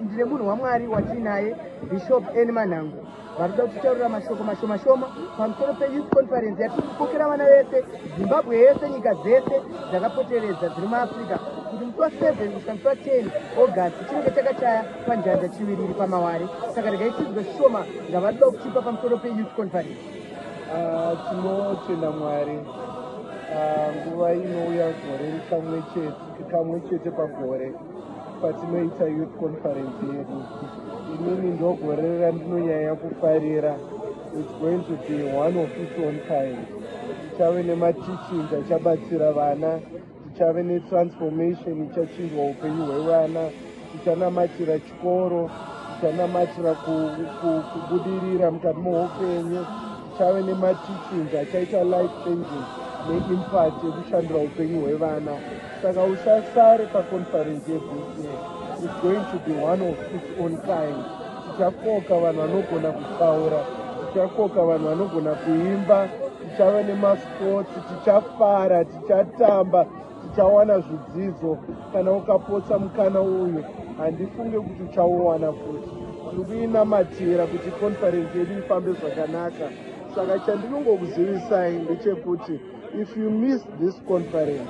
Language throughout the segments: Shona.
ndine munhu waMwari watinaye Bishop N Manhangu varikuda kutaurira mashoko mashoma pamusoro peYouth Conference yatiri kupokera vana vese Zimbabwe yese nyika dzese dzakapoteredza dziri muAfrica kuti musi wa7 kusvika musi wa10 August chinenge chakachaya panjanja chiviriri paMaware. Saka regai tidzwe shoma ngavarikuda kuchipa pamusoro peYouth Conference. Tinotenda Mwari nguva inouya gore kamwe chete pagore patinoita Youth Conference yedu. Inini ndogore randinonyanya kufarira. It's going to be one of its own kind. Tichave nemateachings achabatsira vana, tichave netransformation ichachinjwa upenyu hwevana, tichanamatira chikoro, tichanamatira kubudirira mukati meupenyu, tichave nemateachings achaita life changing neimpact yekushandura upenyu hwevana. Saka usasare paconference yeBC. It's going to be one of its own kind. Tichakoka vanhu vanogona kutaura, tichakoka vanhu vanogona kuimba, tichava nemasports, tichafara, tichatamba, tichawana zvidzidzo. Kana ukapotsa mukana uyu handifunge kuti uchauwana futi. Tiri kuinamatira kuti conference yedu ifambe zvakanaka. Saka chandinongokuzivisai ndechekuti if you miss this conference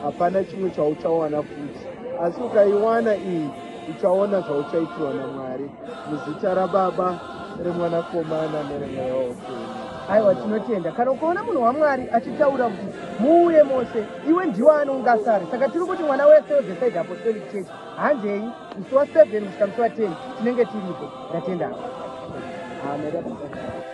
hapana chimwe chauchawana futi, asi ukaiwana iyi uchaona zvauchaitirwa naMwari muzita raBaba, reMwanakomana neremweya waupenyu. Aiwa, tinotenda kana ukaona munhu waMwari achitaura kuti muuye mose iwe ndiwe anongasara. Saka tiri kuti mwana wese weBethesda Apostolic Church hanzei musi wa7 kusvika musi wa10 tinenge tiripo. Ndatenda. Amen.